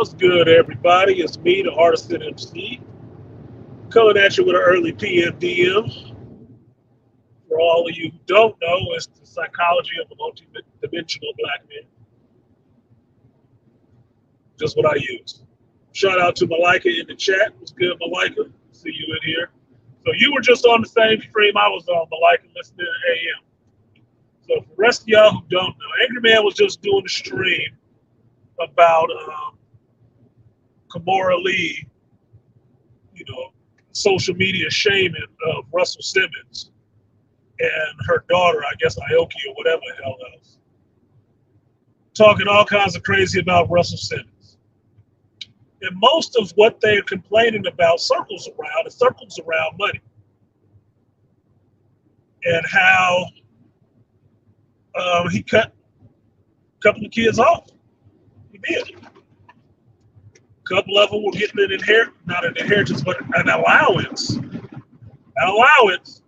What's good, everybody? It's me, the Artisan MC, coming at you with an early PMDM. For all of you who don't know, it's the psychology of a multi-dimensional black man. Just what I use. Shout out to Malika in the chat. What's good, Malika? See you in here. So you were just on the same stream I was on, Malika, listening to AM. So for the rest of y'all who don't know, Angry Man was just doing a stream about Kimora Lee, social media shaming of Russell Simmons and her daughter, I guess Aoki or whatever the hell else. Talking all kinds of crazy about Russell Simmons. And most of what they're complaining about circles around money. And how he cut a couple of kids off. He did. A couple of them were getting not an inheritance, but an allowance. An allowance.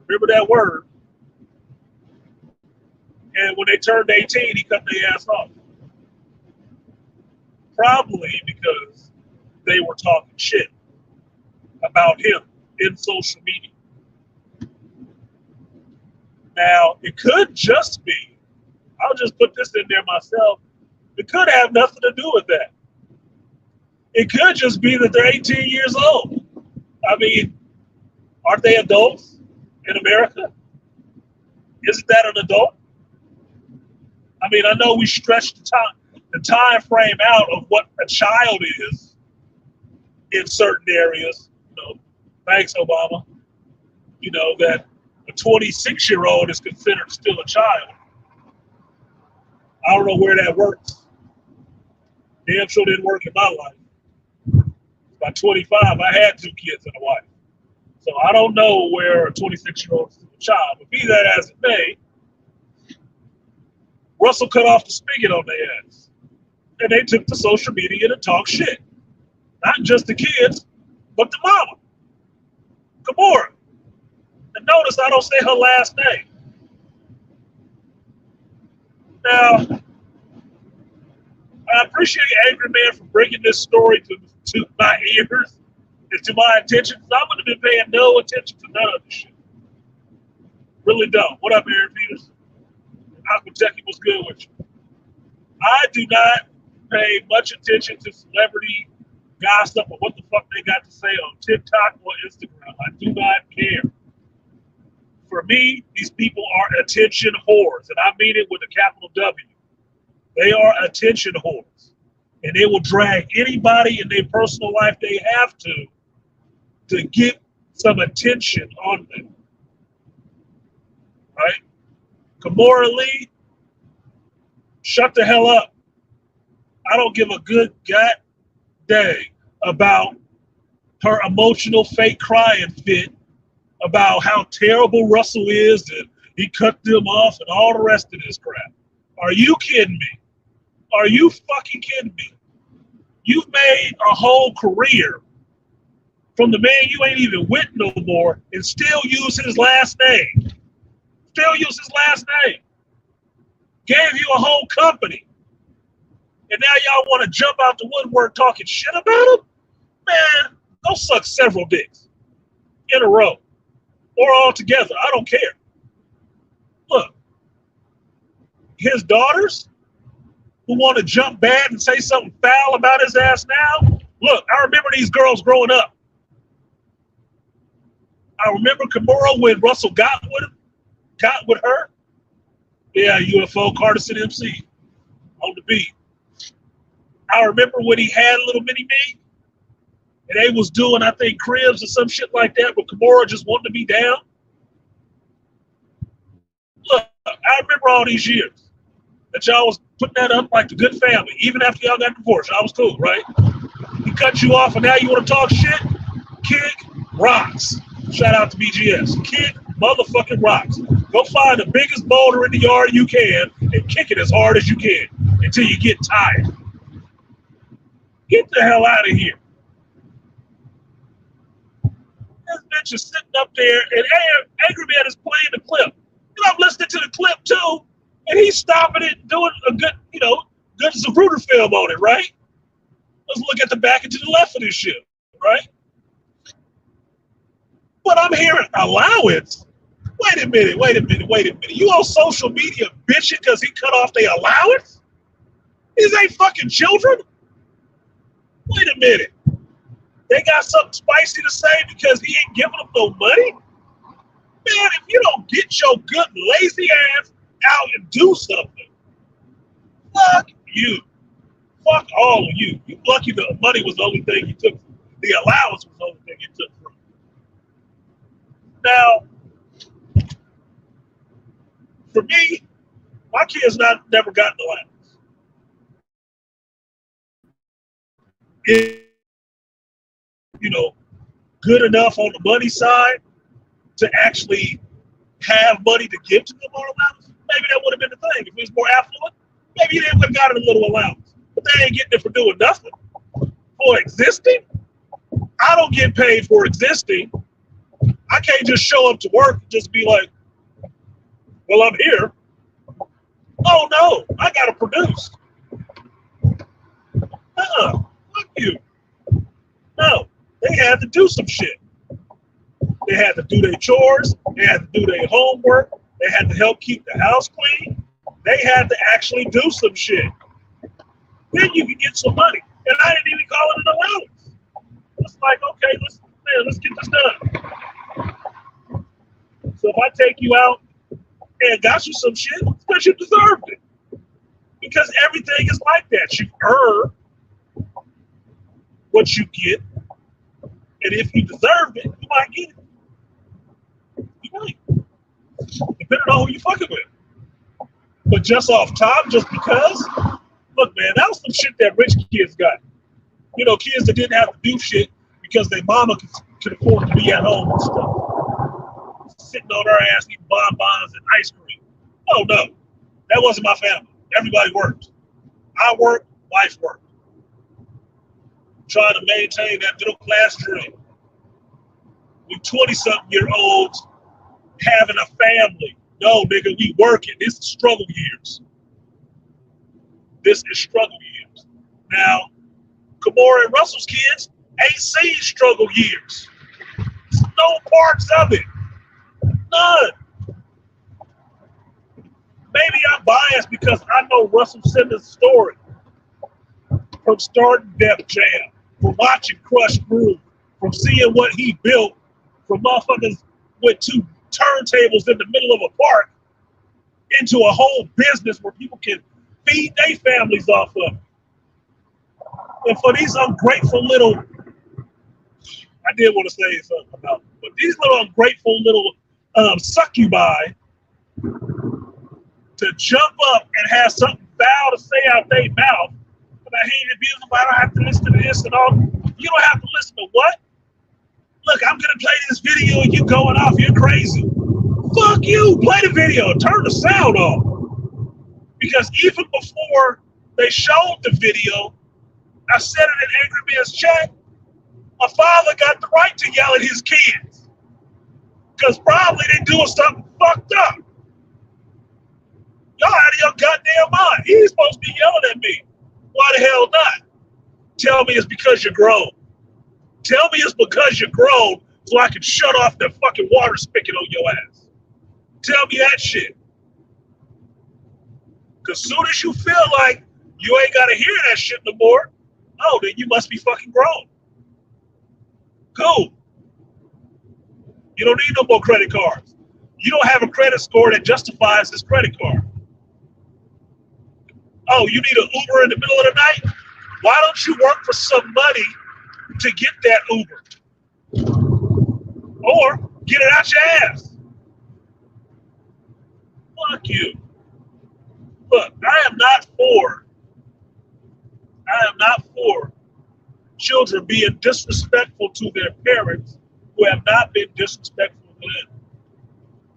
Remember that word. And when they turned 18, he cut their ass off. Probably because they were talking shit about him in social media. Now, it could just be, I'll just put this in there myself, it could have nothing to do with that. It could just be that they're 18 years old. I mean, aren't they adults in America? Isn't that an adult? I mean, I know we stretch the time frame out of what a child is in certain areas. Thanks, Obama. That a 26-year-old is considered still a child. I don't know where that works. Damn sure didn't work in my life. By 25, I had 2 kids and a wife. So I don't know where a 26-year-old is still a child. But be that as it may, Russell cut off the spigot on their ass. And they took to social media to talk shit. Not just the kids, but the mama, Kimora. And notice I don't say her last name. Now, I appreciate Angry Man for bringing this story to my ears and to my attention. I would have been paying no attention to none of this shit. Really don't. What up, Aaron Peters? Aquateki, what's good with you? I do not pay much attention to celebrity gossip or what the fuck they got to say on TikTok or Instagram. I do not care. For me, these people are attention whores, and I mean it with a capital W. They are attention whores. And they will drag anybody in their personal life they have to get some attention on them. Right? Kimora Lee, shut the hell up. I don't give a good god dang about her emotional fake crying fit about how terrible Russell is and he cut them off and all the rest of this crap. Are you kidding me? Are you fucking kidding me? You've made a whole career from the man you ain't even with no more and still use his last name. Still use his last name. Gave you a whole company. And now y'all want to jump out the woodwork talking shit about him? Man, go suck several dicks in a row or all together. I don't care. Look, his daughters who want to jump bad and say something foul about his ass now. Look, I remember these girls growing up. I remember Kimora when Russell got with her. Yeah, UFO Artisan MC on the beat. I remember when he had a little mini me and they was doing, I think, cribs or some shit like that, but Kimora just wanted to be down. Look, I remember all these years that y'all was putting that up like the good family. Even after y'all got divorced, y'all was cool, right? He cut you off and now you want to talk shit? Kick rocks. Shout out to BGS. Kick motherfucking rocks. Go find the biggest boulder in the yard you can and kick it as hard as you can until you get tired. Get the hell out of here. This bitch is sitting up there and Angry Man is playing the clip. And I'm listening to the clip too, and he's stopping it, doing a good, good Zapruder film on it, right? Let's look at the back and to the left of this shit, right? But I'm hearing allowance. Wait a minute. You on social media bitching because he cut off their allowance? These ain't fucking children. Wait a minute. They got something spicy to say because he ain't giving them no money? Man, if you don't get your good lazy ass out and do something, fuck you. Fuck all of you. You lucky the money was the only thing you took. The allowance was the only thing you took from. Now, for me, my kids never got an allowance. It, good enough on the money side to actually have money to give to them on allowance, maybe that would have been the thing. If it was more affluent, maybe they would have gotten a little allowance. But they ain't getting it for doing nothing. For existing, I don't get paid for existing. I can't just show up to work and just be like, well, I'm here. Oh, no, I got to produce. Fuck you. No, they had to do some shit. They had to do their chores. They had to do their homework. They had to help keep the house clean. They had to actually do some shit. Then you can get some money. And I didn't even call it an allowance. It's like, okay, let's get this done. So if I take you out and got you some shit, it's because you deserved it. Because everything is like that. You earn what you get. And if you deserve it, you might get it. You might. Depending on who you fucking with. But just off top, just because, look, man, that was some shit that rich kids got. Kids that didn't have to do shit because their mama could afford to be at home and stuff. Sitting on her ass eating bonbons and ice cream. Oh, no. That wasn't my family. Everybody worked. I worked, wife worked. Trying to maintain that middle class dream. We 20-something-year-olds having a family. No, nigga, we working. This is struggle years. This is struggle years. Now, Kimora and Russell's kids ain't seen struggle years. There's no parts of it. None. Maybe I'm biased because I know Russell Simmons' story from starting Def Jam, from watching Crush Groove, from seeing what he built, from motherfuckers with two turntables in the middle of a park into a whole business where people can feed their families off of. And for these ungrateful little, I did want to say something about it, but these little ungrateful little succubi to jump up and have something foul to say out their mouth, but I hate abusing, but I don't have to listen to this and all. You don't have to listen to what? Look, I'm gonna play this video and you going off, you're crazy. Fuck you, play the video, turn the sound off. Because even before they showed the video, I said it in Angry Man's chat, a father got the right to yell at his kids. Because probably they doing something fucked up. Y'all out of your goddamn mind. He ain't supposed to be yelling at me. Why the hell not? Tell me it's because you're grown. Tell me it's because you're grown so I can shut off that fucking water spigot on your ass. Tell me that shit. Because soon as you feel like you ain't got to hear that shit no more, oh, then you must be fucking grown. Cool. You don't need no more credit cards. You don't have a credit score that justifies this credit card. Oh, you need an Uber in the middle of the night? Why don't you work for some money to get that Uber? Or get it out your ass. Fuck you. Look, I am not for children being disrespectful to their parents who have not been disrespectful to them.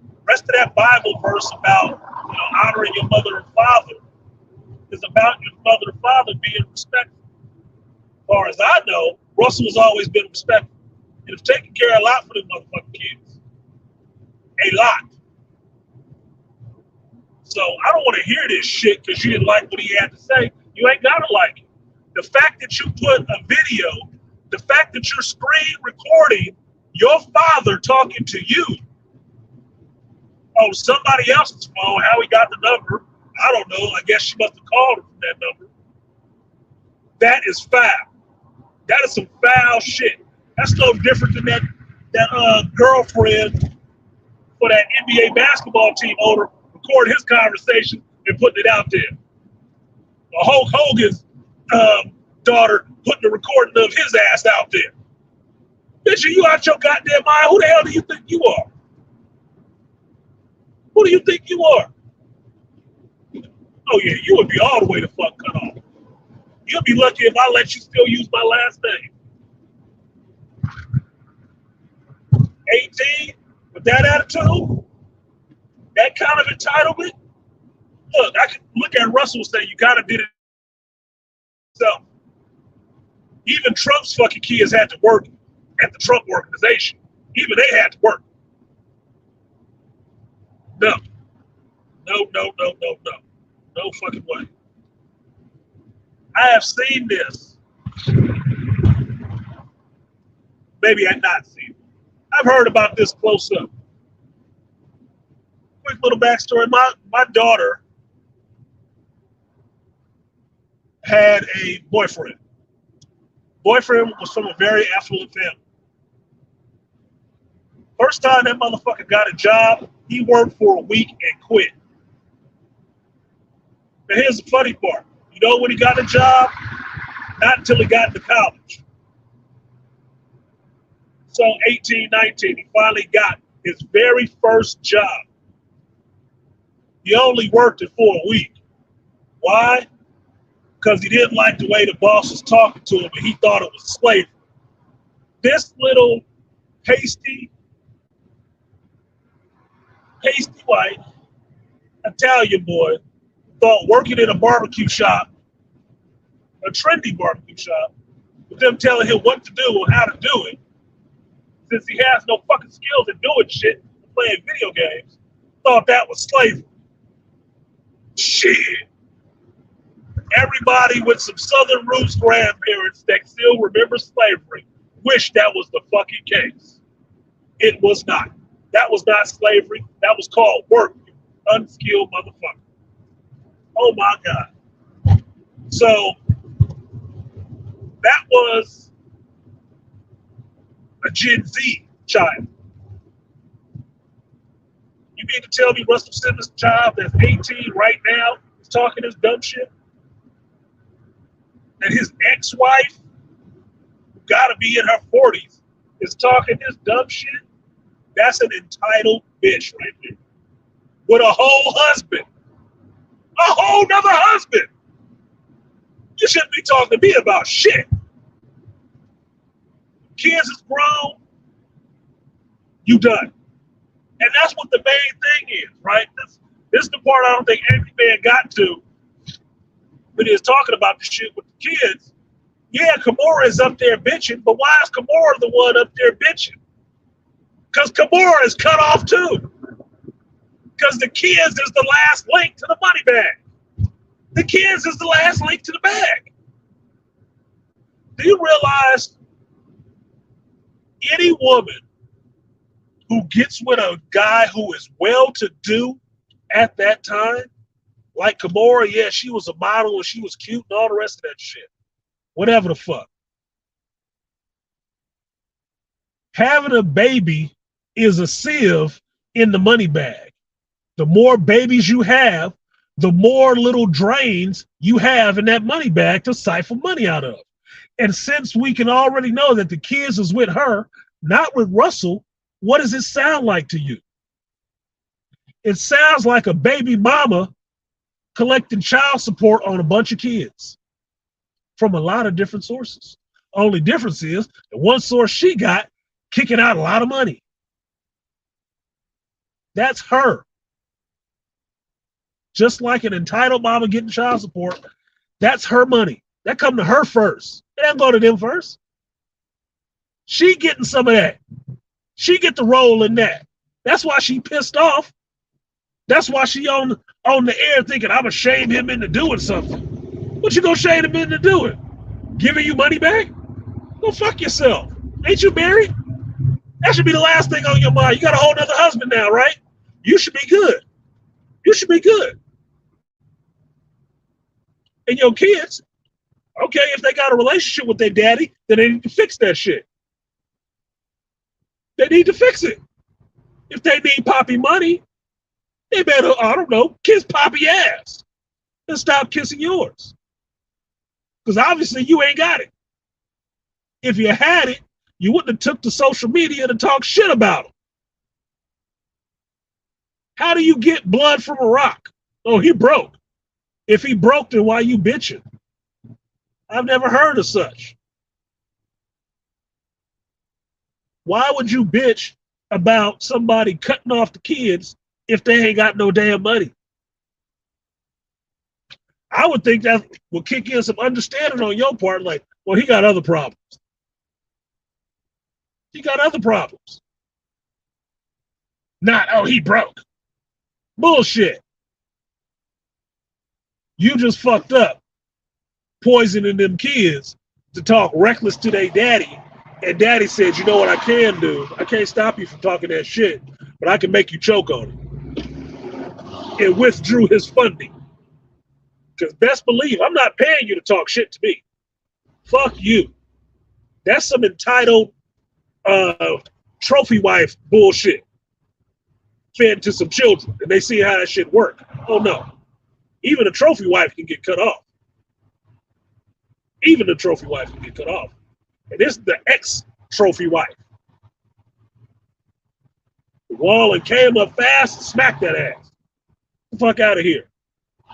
The rest of that Bible verse about honoring your mother and father is about your mother and father being respectful. As far as I know, Russell has always been respectful. And has taken care of a lot for them motherfucking kids. A lot. So I don't want to hear this shit because you didn't like what he had to say. You ain't gotta like it. The fact that you put a video, the fact that you're screen recording your father talking to you on somebody else's phone, how he got the number, I don't know. I guess she must have called him from that number. That is foul. That is some foul shit. That's no different than that girlfriend for that NBA basketball team owner recording his conversation and putting it out there. Hulk Hogan's daughter putting the recording of his ass out there. Bitch, are you out your goddamn mind? Who the hell do you think you are? Who do you think you are? Oh yeah, you would be all the way the fuck cut off. You'll be lucky if I let you still use my last name. 18, with that attitude, that kind of entitlement. Look, I can look at Russell and say, you kind of did it yourself. Even Trump's fucking kids had to work at the Trump organization. Even they had to work. No. No fucking way. I have seen this. Maybe I've not seen it. I've heard about this close up. Quick little backstory. My daughter had a boyfriend. Boyfriend was from a very affluent family. First time that motherfucker got a job, he worked for a week and quit. Now here's the funny part. You know when he got a job? Not until he got into college. So 18, 19, he finally got his very first job. He only worked it for a week. Why? Because he didn't like the way the boss was talking to him and he thought it was slavery. This little pasty white Italian boy thought working in a barbecue shop, a trendy barbecue shop, with them telling him what to do and how to do it, since he has no fucking skills at doing shit, playing video games, thought that was slavery. Shit. Everybody with some Southern roots grandparents that still remember slavery wish that was the fucking case. It was not. That was not slavery. That was called work, you unskilled motherfucker. Oh my God. So that was a Gen Z child. You mean to tell me Russell Simmons' child that's 18 right now is talking this dumb shit? And his ex-wife, who gotta be in her 40s, is talking this dumb shit? That's an entitled bitch right there. With a whole husband. A whole nother husband. You shouldn't be talking to me about shit. Kids is grown. You done. And that's what the main thing is, right? This is the part I don't think every man got to when he was talking about the shit with the kids. Yeah, Kimura is up there bitching, but why is Kimura the one up there bitching? Because Kimura is cut off too. Because the kids is the last link to the money bag. The kids is the last link to the bag. Do you realize any woman who gets with a guy who is well-to-do at that time, like Kimura, yeah, she was a model and she was cute and all the rest of that shit. Whatever the fuck. Having a baby is a sieve in the money bag. The more babies you have, the more little drains you have in that money bag to siphon money out of. And since we can already know that the kids is with her, not with Russell, what does it sound like to you? It sounds like a baby mama collecting child support on a bunch of kids from a lot of different sources. Only difference is the one source she got kicking out a lot of money. That's her. Just like an entitled mama getting child support, that's her money. That come to her first. It doesn't go to them first. She getting some of that. She get the role in that. That's why she pissed off. That's why she on the air thinking, I'm gonna shame him into doing something. What you gonna shame him into doing? Giving you money back? Go fuck yourself. Ain't you married? That should be the last thing on your mind. You got a whole other husband now, right? You should be good. You should be good. And your kids, okay, if they got a relationship with their daddy, then they need to fix that shit. They need to fix it. If they need poppy money, they better, I don't know, kiss poppy ass and stop kissing yours. Because obviously you ain't got it. If you had it, you wouldn't have took to social media to talk shit about them. How do you get blood from a rock? Oh, he broke. If he broke, then why you bitching? I've never heard of such. Why would you bitch about somebody cutting off the kids if they ain't got no damn money? I would think that would kick in some understanding on your part, like, well, he got other problems. He got other problems. Not, oh, he broke. Bullshit. You just fucked up, poisoning them kids to talk reckless to their daddy. And daddy said, you know what I can do? I can't stop you from talking that shit, but I can make you choke on it. And withdrew his funding. Because best believe, I'm not paying you to talk shit to me. Fuck you. That's some entitled trophy wife bullshit. Fed to some children, and they see how that shit work. Oh no. Even a trophy wife can get cut off. Even the trophy wife can get cut off. And this is the ex-trophy wife. The wall and came up fast and smacked that ass. Get the fuck out of here.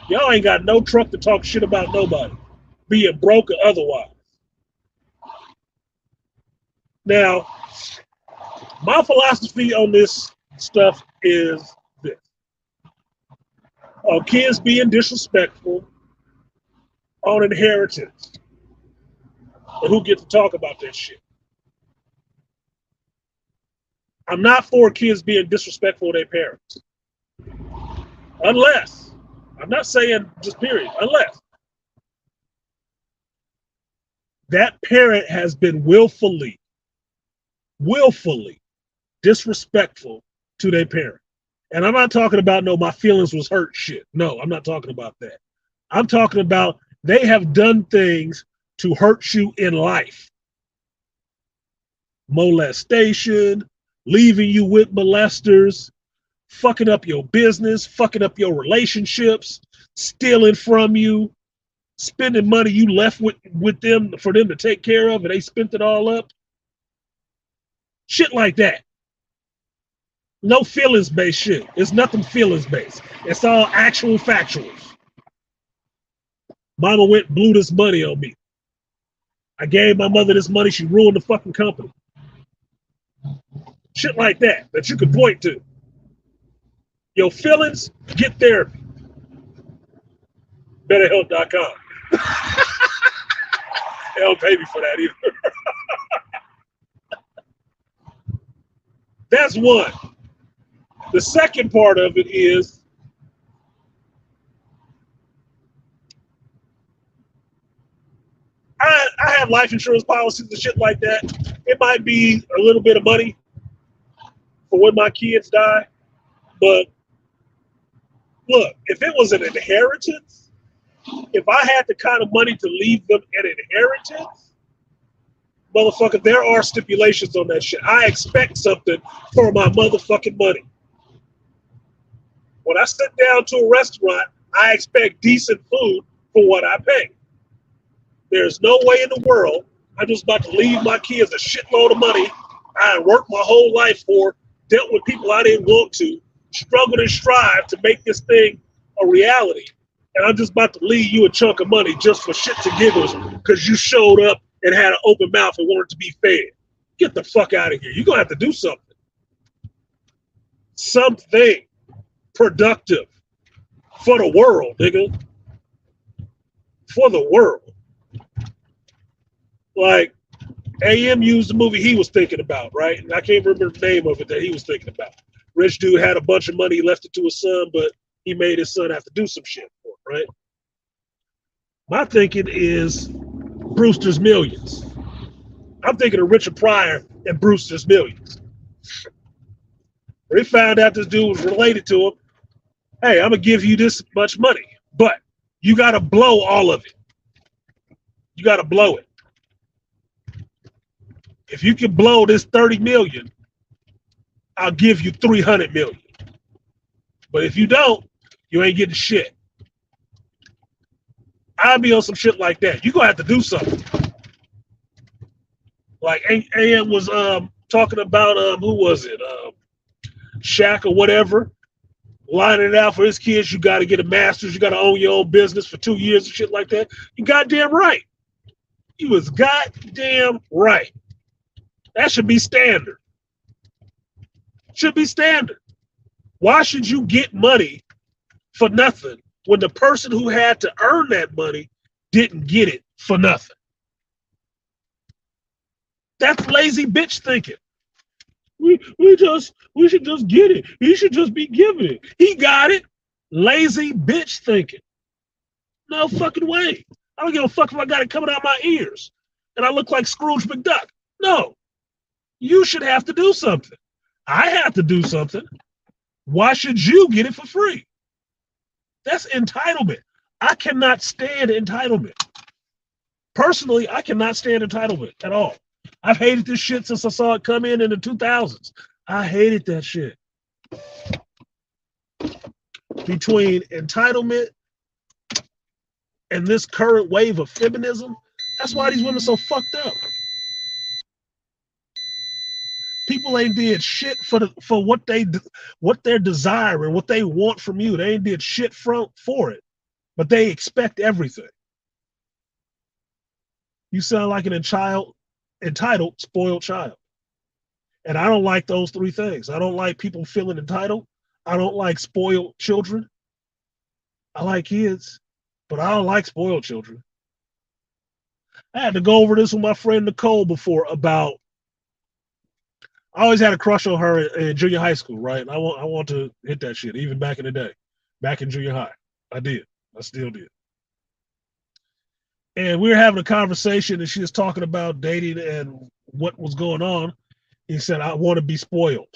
Y'all ain't got no truck to talk shit about nobody, be it broke or otherwise. Now, my philosophy on this stuff is this. Kids being disrespectful on inheritance. And who get to talk about that shit? I'm not for kids being disrespectful to their parents. Unless, I'm not saying just period, unless that parent has been willfully disrespectful to their parent. And I'm not talking about, no, my feelings was hurt shit. No, I'm not talking about that. I'm talking about they have done things to hurt you in life. Molestation, leaving you with molesters, fucking up your business, fucking up your relationships, stealing from you, spending money you left with them for them to take care of, and they spent it all up. Shit like that. No feelings-based shit. It's nothing feelings-based. It's all actual factuals. Mama went and blew this money on me. I gave my mother this money. She ruined the fucking company. Shit like that you can point to. Your feelings, get therapy. BetterHelp.com. They don't pay me for that either. That's one. The second part of it is I have life insurance policies and shit like that. It might be a little bit of money for when my kids die. But look, if it was an inheritance, if I had the kind of money to leave them an inheritance, motherfucker, there are stipulations on that shit. I expect something for my motherfucking money. When I sit down to a restaurant, I expect decent food for what I pay. There's no way in the world I'm just about to leave my kids a shitload of money I worked my whole life for, dealt with people I didn't want to, struggled and strive to make this thing a reality. And I'm just about to leave you a chunk of money just for shits and giggles because you showed up and had an open mouth and wanted to be fed. Get the fuck out of here. You're going to have to do something. Something productive for the world, nigga. For the world. Like, AM used the movie he was thinking about, right? And I can't remember the name of it that he was thinking about. Rich dude had a bunch of money, left it to his son, but he made his son have to do some shit for it, right? My thinking is Brewster's Millions. I'm thinking of Richard Pryor and Brewster's Millions. They found out this dude was related to him. Hey, I'm going to give you this much money, but you got to blow all of it. You got to blow it. If you can blow this 30 million, I'll give you 300 million. But if you don't, you ain't getting shit. I'll be on some shit like that. You're going to have to do something. Like AM was talking about, who was it? Shaq or whatever, lining it out for his kids. You got to get a master's. You got to own your own business for 2 years and shit like that. You goddamn right. He was goddamn right. That should be standard. Should be standard. Why should you get money for nothing when the person who had to earn that money didn't get it for nothing? That's lazy bitch thinking. We should just get it. He should just be given it. He got it. Lazy bitch thinking. No fucking way. I don't give a fuck if I got it coming out my ears and I look like Scrooge McDuck. No. You should have to do something. I have to do something. Why should you get it for free? That's entitlement. I cannot stand entitlement. Personally, I cannot stand entitlement at all. I've hated this shit since I saw it come in the 2000s. I hated that shit. Between entitlement and this current wave of feminism, that's why these women are so fucked up. People ain't did shit for what they're desiring, what they want from you. They ain't did shit for it, but they expect everything. You sound like an entitled, spoiled child. And I don't like those three things. I don't like people feeling entitled. I don't like spoiled children. I like kids, but I don't like spoiled children. I had to go over this with my friend Nicole before about, I always had a crush on her in junior high school, right? And I want to hit that shit, even back in the day, back in junior high. I did. I still did. And we were having a conversation, and she was talking about dating and what was going on. He said, I want to be spoiled.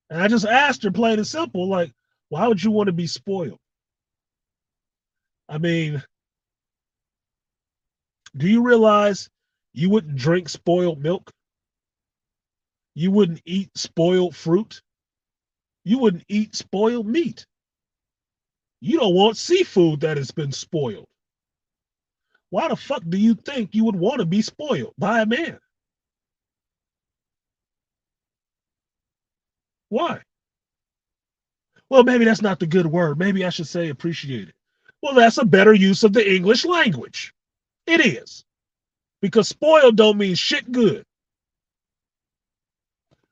And I just asked her, plain and simple, like, why would you want to be spoiled? I mean, do you realize you wouldn't drink spoiled milk? You wouldn't eat spoiled fruit? You wouldn't eat spoiled meat. You don't want seafood that has been spoiled. Why the fuck do you think you would want to be spoiled by a man? Why? Well, maybe that's not the good word. Maybe I should say appreciated. Well, that's a better use of the English language. It is. Because spoiled don't mean shit good.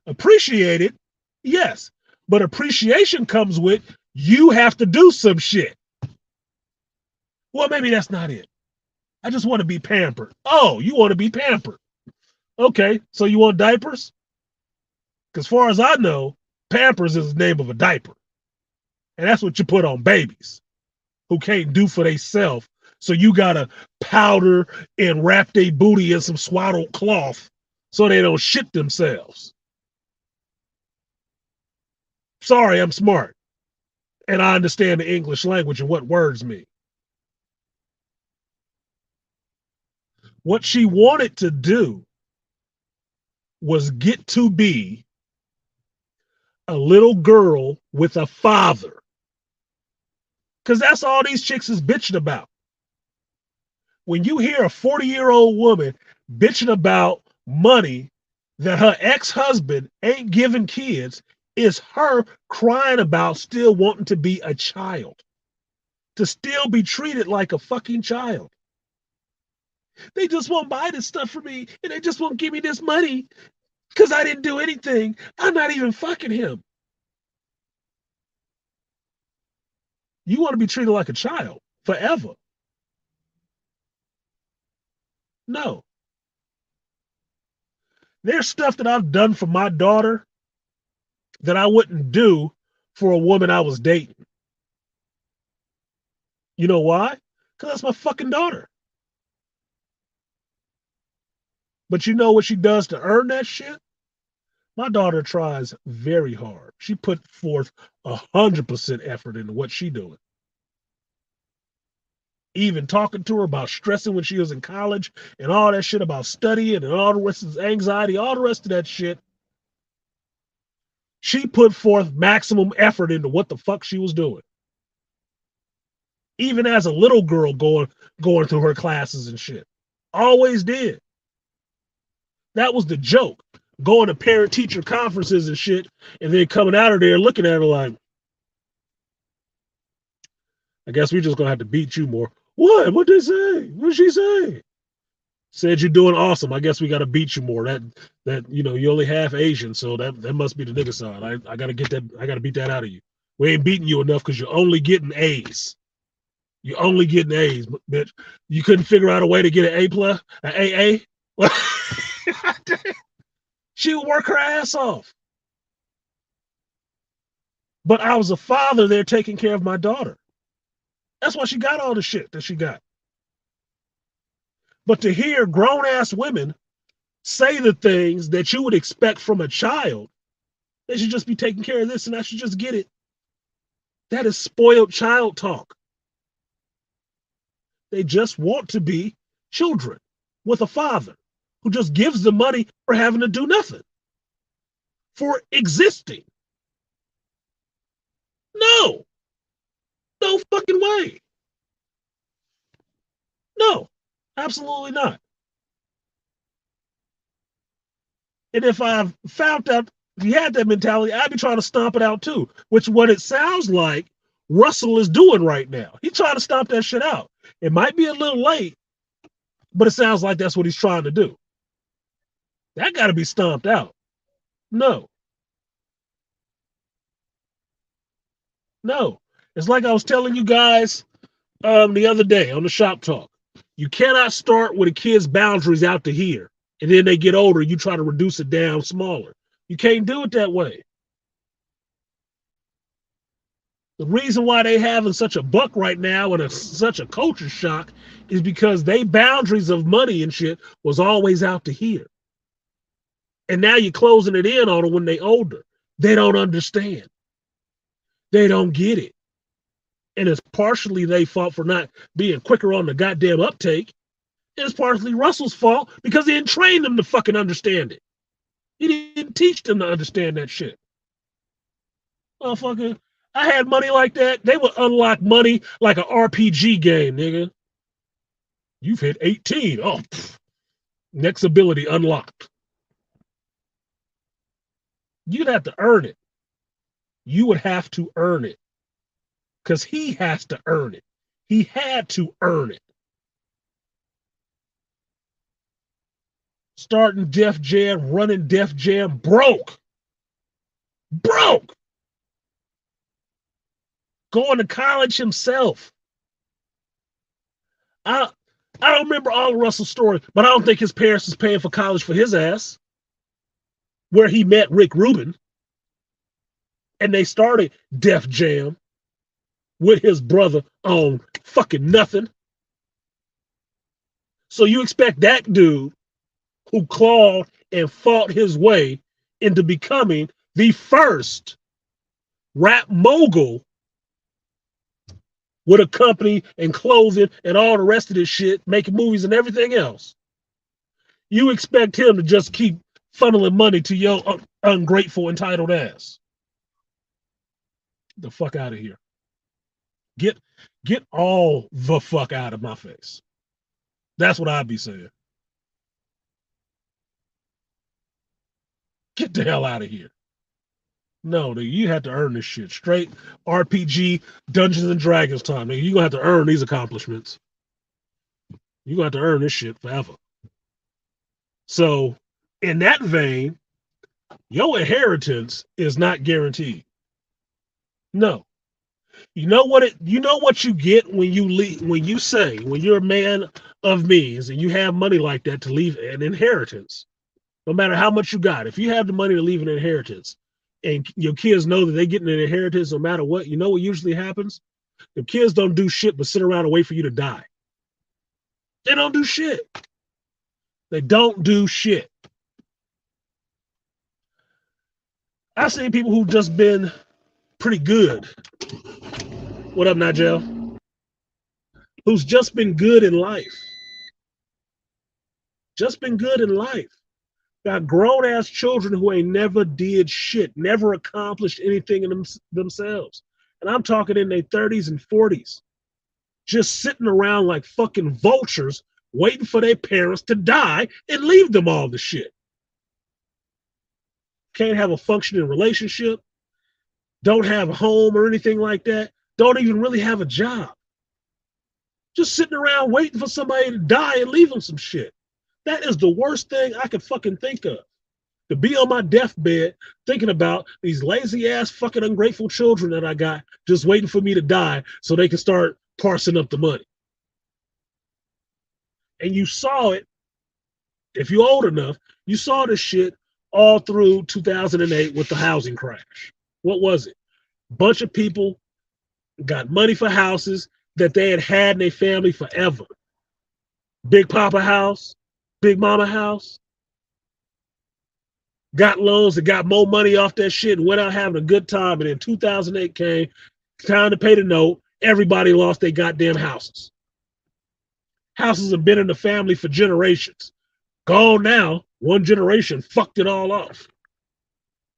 Appreciated, yes. But appreciation comes with you have to do some shit. Well, maybe that's not it. I just want to be pampered. Oh, you want to be pampered. Okay, so you want diapers? Because as far as I know, Pampers is the name of a diaper. And that's what you put on babies who can't do for themselves. So you got to powder and wrap their booty in some swaddled cloth so they don't shit themselves. Sorry, I'm smart. And I understand the English language and what words mean. What she wanted to do was get to be a little girl with a father. Because that's all these chicks is bitching about. When you hear a 40-year-old woman bitching about money that her ex-husband ain't giving kids, is her crying about still wanting to be a child. To still be treated like a fucking child. They just won't buy this stuff for me, and they just won't give me this money because I didn't do anything. I'm not even fucking him. You want to be treated like a child forever. No. There's stuff that I've done for my daughter that I wouldn't do for a woman I was dating. You know why? Because that's my fucking daughter. But you know what she does to earn that shit? My daughter tries very hard. She put forth 100% effort into what she doing. Even talking to her about stressing when she was in college and all that shit about studying and all the rest of anxiety, all the rest of that shit. She put forth maximum effort into what the fuck she was doing. Even as a little girl going through her classes and shit. Always did. That was the joke. Going to parent teacher conferences and shit, and then coming out of there looking at her like, I guess we're just gonna have to beat you more. What? What'd they say? What'd she say? Said you're doing awesome. I guess we gotta beat you more. That you're only half Asian, so that must be the nigga side. I gotta get that. I gotta beat that out of you. We ain't beating you enough because you're only getting A's. You're only getting A's, bitch. You couldn't figure out a way to get an A plus, an AA. She would work her ass off. But I was a father there taking care of my daughter. That's why she got all the shit that she got. But to hear grown ass women say the things that you would expect from a child, they should just be taking care of this and I should just get it. That is spoiled child talk. They just want to be children with a father who just gives them money for having to do nothing, for existing. No fucking way. No, absolutely not. And if I found out he had that mentality, I'd be trying to stomp it out too, which what it sounds like Russell is doing right now. He's trying to stomp that shit out. It might be a little late, but it sounds like that's what he's trying to do. That got to be stomped out. No. It's like I was telling you guys the other day on the shop talk. You cannot start with a kid's boundaries out to here, and then they get older, you try to reduce it down smaller. You can't do it that way. The reason why they having such a buck right now and such a culture shock is because they boundaries of money and shit was always out to here. And now you're closing it in on them when they older. They don't understand. They don't get it. And it's partially their fault for not being quicker on the goddamn uptake. And it's partially Russell's fault because he didn't train them to fucking understand it. He didn't teach them to understand that shit. Motherfucker, I had money like that. They would unlock money like an RPG game, nigga. You've hit 18. Oh, pff. Next ability unlocked. You'd have to earn it. You would have to earn it. Because he has to earn it. He had to earn it. Starting Def Jam, running Def Jam, broke. Going to college himself. I don't remember all of Russell's story, but I don't think his parents was paying for college for his ass. Where he met Rick Rubin. And they started Def Jam with his brother on fucking nothing. So you expect that dude who clawed and fought his way into becoming the first rap mogul with a company and clothing and all the rest of this shit, making movies and everything else. You expect him to just keep funneling money to your ungrateful, entitled ass. The fuck out of here. Get all the fuck out of my face. That's what I'd be saying. Get the hell out of here. No, dude, you have to earn this shit. Straight RPG, Dungeons and Dragons time. Nigga, you're going to have to earn these accomplishments. You're going to have to earn this shit forever. So, in that vein, your inheritance is not guaranteed. No. You know what you get when you leave, when you're a man of means and you have money like that to leave an inheritance, no matter how much you got. If you have the money to leave an inheritance and your kids know that they're getting an inheritance no matter what, you know what usually happens? The kids don't do shit but sit around and wait for you to die. They don't do shit. They don't do shit. I've seen people who've just been pretty good. What up, Nigel? Who's just been good in life. Just been good in life. Got grown ass children who ain't never did shit, never accomplished anything in themselves. And I'm talking in their 30s and 40s, just sitting around like fucking vultures, waiting for their parents to die and leave them all the shit. Can't have a functioning relationship, don't have a home or anything like that, don't even really have a job. Just sitting around waiting for somebody to die and leave them some shit. That is the worst thing I could fucking think of. To be on my deathbed thinking about these lazy ass fucking ungrateful children that I got just waiting for me to die so they can start parsing up the money. And you saw it, if you're old enough, you saw this shit all through 2008 with the housing crash. What was it? Bunch of people got money for houses that they had in their family forever. Big Papa house, Big Mama house. Got loans and got more money off that shit and went out having a good time. And then 2008 came, time to pay the note. Everybody lost their goddamn houses. Houses have been in the family for generations. Gone now, one generation fucked it all off.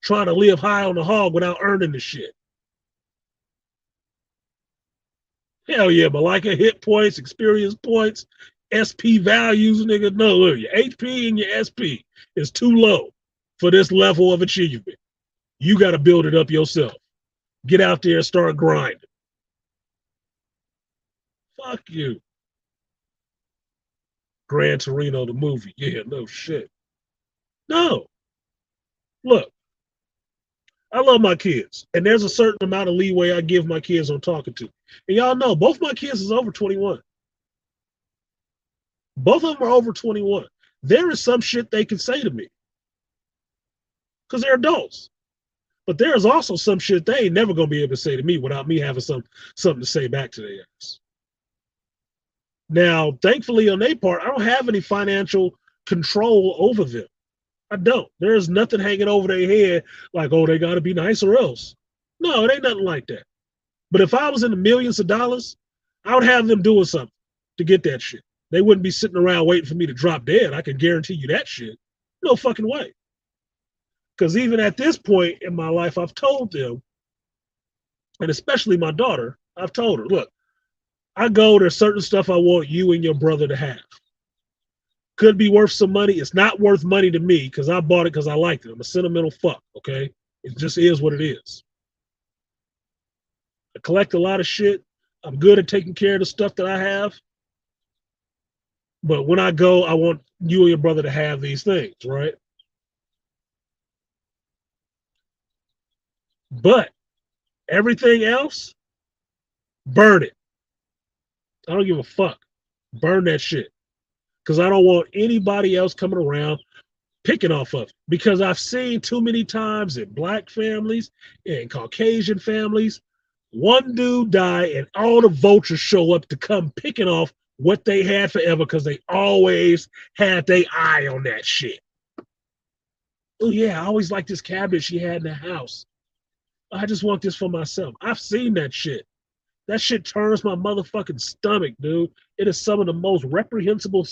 Trying to live high on the hog without earning the shit. Hell yeah, Malika, hit points, experience points, SP values, nigga. No, look, your HP and your SP is too low for this level of achievement. You got to build it up yourself. Get out there and start grinding. Fuck you. Gran Torino, the movie. Yeah, no shit. No. Look, I love my kids, and there's a certain amount of leeway I give my kids on talking to. And y'all know, both my kids is over 21. Both of them are over 21. There is some shit they can say to me because they're adults. But there's also some shit they ain't never going to be able to say to me without me having something to say back to their ass. Now, thankfully, on their part, I don't have any financial control over them. I don't. There's nothing hanging over their head like, oh, they got to be nice or else. No, it ain't nothing like that. But if I was in the millions of dollars, I would have them doing something to get that shit. They wouldn't be sitting around waiting for me to drop dead. I can guarantee you that shit. No fucking way. Because even at this point in my life, I've told them, and especially my daughter, I've told her, look, there's certain stuff I want you and your brother to have. Could be worth some money. It's not worth money to me because I bought it because I liked it. I'm a sentimental fuck, okay? It just is what it is. I collect a lot of shit. I'm good at taking care of the stuff that I have. But when I go, I want you and your brother to have these things, right? But everything else, burn it. I don't give a fuck. Burn that shit. Because I don't want anybody else coming around picking off of it. Because I've seen too many times in black families and Caucasian families, one dude die and all the vultures show up to come picking off what they had forever because they always had their eye on that shit. Oh yeah, I always liked this cabinet she had in the house. I just want this for myself. I've seen that shit. That shit turns my motherfucking stomach, dude. It is some of the most reprehensible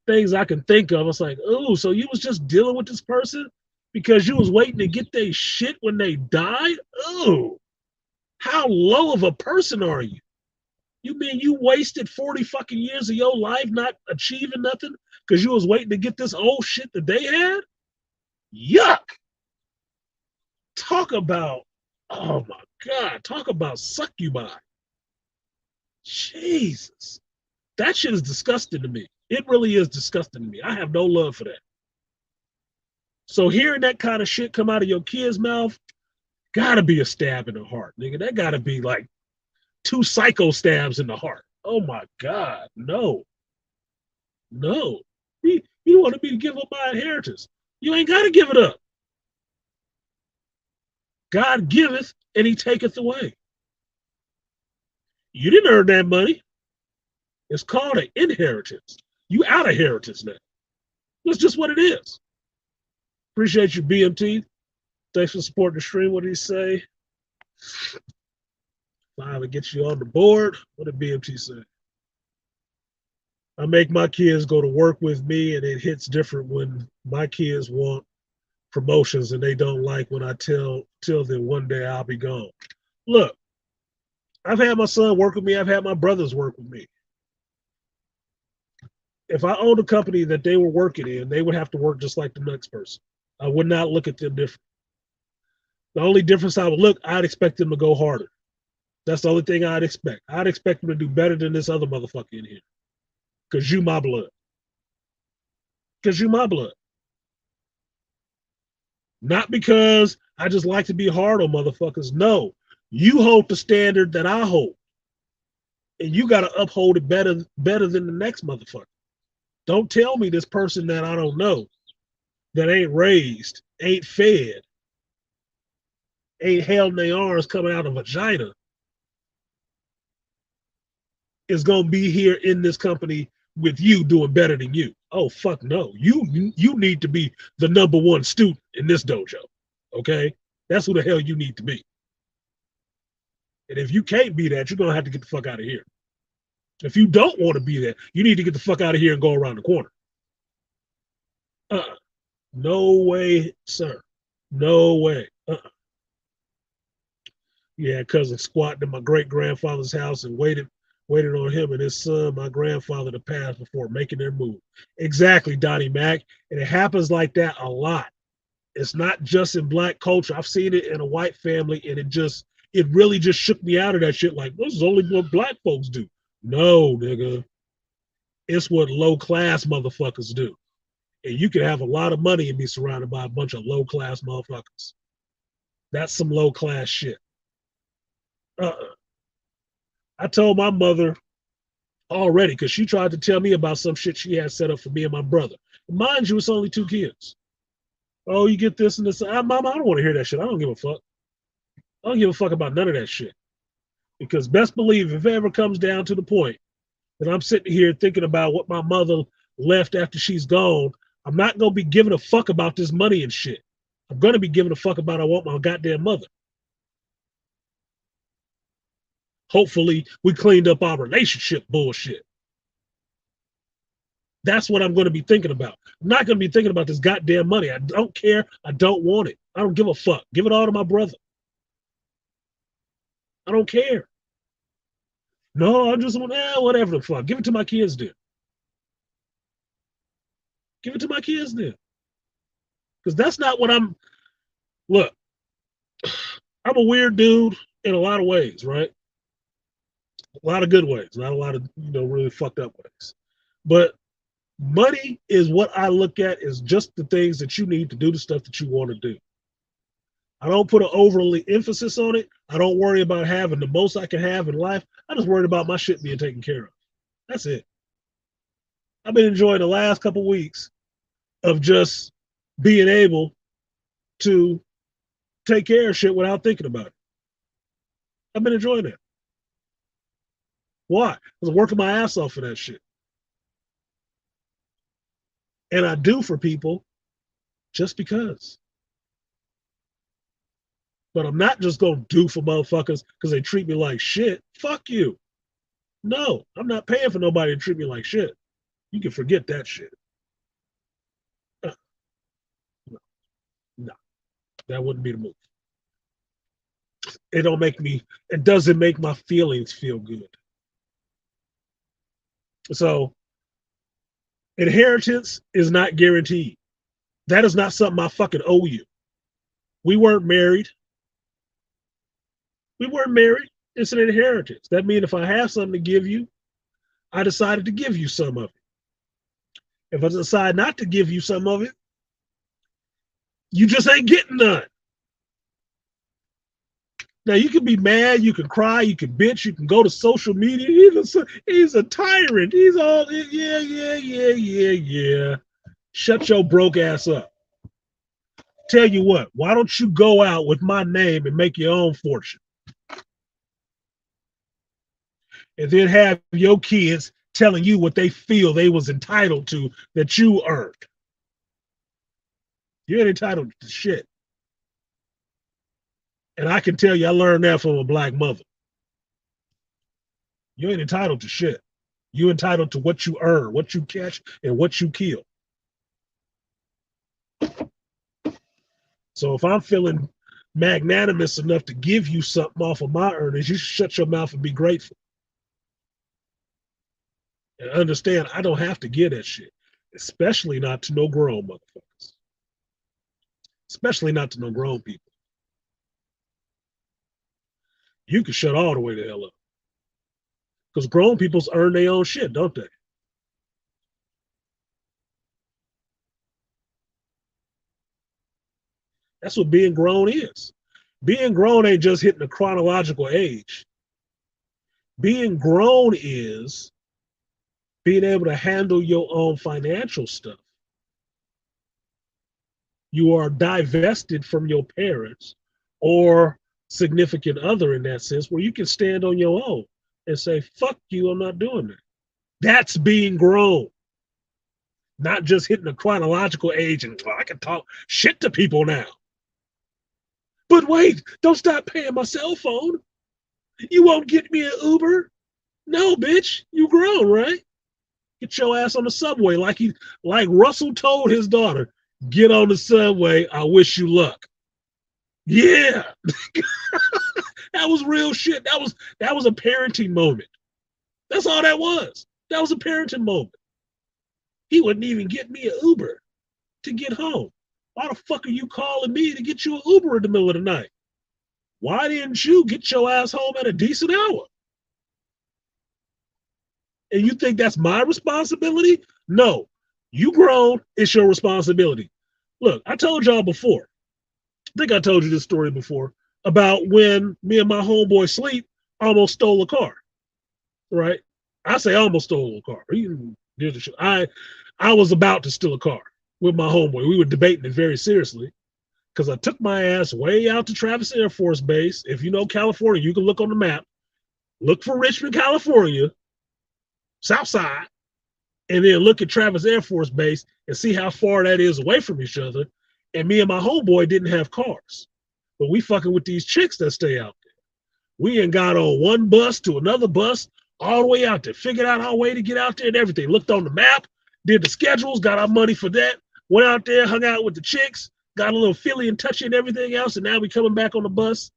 things I can think of. It's like, oh, so you was just dealing with this person because you was waiting to get their shit when they died? Oh, how low of a person are you? You mean you wasted 40 fucking years of your life not achieving nothing because you was waiting to get this old shit that they had? Yuck. Talk about, oh my God, talk about succubi. Jesus. That shit is disgusting to me. It really is disgusting to me. I have no love for that. So hearing that kind of shit come out of your kid's mouth, gotta be a stab in the heart, nigga. That gotta be like 2 psycho stabs in the heart. Oh my God, no. No. He wanted me to give up my inheritance. You ain't gotta give it up. God giveth and he taketh away. You didn't earn that money. It's called an inheritance. You out of inheritance now. That's just what it is. Appreciate you, BMT. Thanks for supporting the stream. What did he say? Finally get you on the board. What did BMT say? I make my kids go to work with me, and it hits different when my kids want promotions and they don't like when I tell them one day I'll be gone. Look, I've had my son work with me. I've had my brothers work with me. If I owned a company that they were working in, they would have to work just like the next person. I would not look at them different. The only difference I would look, I'd expect them to go harder. That's the only thing I'd expect. I'd expect them to do better than this other motherfucker in here. Because you my blood. Because you my blood. Not because I just like to be hard on motherfuckers. No, you hold the standard that I hold. And you got to uphold it better than the next motherfucker. Don't tell me this person that I don't know, that ain't raised, ain't fed, ain't held in their arms coming out of a vagina, is going to be here in this company with you doing better than you. Oh, fuck no. You need to be the number one student in this dojo. Okay? That's who the hell you need to be. And if you can't be that, you're going to have to get the fuck out of here. If you don't want to be that, you need to get the fuck out of here and go around the corner. No way, sir. No way. Yeah, cousin squatting in my great grandfather's house and waited on him and his son, my grandfather, to pass before making their move. Exactly, Donnie Mac. And it happens like that a lot. It's not just in black culture. I've seen it in a white family, and it really just shook me out of that shit. Like, this is only what black folks do. No, nigga. It's what low class motherfuckers do. And you can have a lot of money and be surrounded by a bunch of low class motherfuckers. That's some low class shit. I told my mother already, because she tried to tell me about some shit she had set up for me and my brother. Mind you, it's only 2 kids. Oh, you get this and this. Mama, I don't want to hear that shit. I don't give a fuck. I don't give a fuck about none of that shit. Because best believe if it ever comes down to the point that I'm sitting here thinking about what my mother left after she's gone, I'm not going to be giving a fuck about this money and shit. I'm going to be giving a fuck about I want my goddamn mother. Hopefully, we cleaned up our relationship bullshit. That's what I'm going to be thinking about. I'm not going to be thinking about this goddamn money. I don't care. I don't want it. I don't give a fuck. Give it all to my brother. I don't care. No, I just want, whatever the fuck. Give it to my kids then. Give it to my kids then. Because that's not what look, I'm a weird dude in a lot of ways, right? A lot of good ways, not a lot of, really fucked up ways. But money is what I look at as just the things that you need to do the stuff that you want to do. I don't put an overly emphasis on it. I don't worry about having the most I can have in life. I just worried about my shit being taken care of. That's it. I've been enjoying the last couple weeks of just being able to take care of shit without thinking about it. I've been enjoying it. Why? Because I'm working my ass off for that shit. And I do for people just because. But I'm not just going to do for motherfuckers because they treat me like shit. Fuck you. No, I'm not paying for nobody to treat me like shit. You can forget that shit. No, that wouldn't be the move. It doesn't make my feelings feel good. So inheritance is not guaranteed. That is not something I fucking owe you. We weren't married. It's an inheritance. That means if I have something to give you, I decided to give you some of it. If I decide not to give you some of it, you just ain't getting none. Now you can be mad, you can cry, you can bitch, you can go to social media. He's a tyrant. He's all yeah. Shut your broke ass up. Tell you what, why don't you go out with my name and make your own fortune? And then have your kids telling you what they feel they was entitled to that you earned. You ain't entitled to shit. And I can tell you, I learned that from a black mother. You ain't entitled to shit. You entitled to what you earn, what you catch, and what you kill. So if I'm feeling magnanimous enough to give you something off of my earnings, you should shut your mouth and be grateful. And understand, I don't have to give that shit, especially not to no grown motherfuckers, especially not to no grown people. You can shut all the way the hell up. Because grown people's earn their own shit, don't they? That's what being grown is. Being grown ain't just hitting a chronological age. Being grown is being able to handle your own financial stuff. You are divested from your parents or significant other in that sense, where you can stand on your own and say, fuck you, I'm not doing that. That's being grown. Not just hitting a chronological age and I can talk shit to people now. But wait, don't stop paying my cell phone. You won't get me an Uber? No, bitch, you grown, right? Get your ass on the subway like Russell told his daughter, get on the subway, I wish you luck. Yeah. That was real shit. That was a parenting moment. That's all that was. That was a parenting moment. He wouldn't even get me an Uber to get home. Why the fuck are you calling me to get you an Uber in the middle of the night? Why didn't you get your ass home at a decent hour? And you think that's my responsibility? No. You grown, it's your responsibility. Look, I told y'all before, I think I told you this story before, about when me and my homeboy Sleep almost stole a car, right? I say almost stole a car. I was about to steal a car with my homeboy. We were debating it very seriously because I took my ass way out to Travis Air Force Base. If you know California, you can look on the map. Look for Richmond, California, South Side, and then look at Travis Air Force Base and see how far that is away from each other. And me and my homeboy didn't have cars, but we fucking with these chicks that stay out there. We ain't got on one bus to another bus all the way out there, figured out our way to get out there and everything. Looked on the map, did the schedules, got our money for that, went out there, hung out with the chicks, got a little feely and touchy and everything else. And now we coming back on the bus,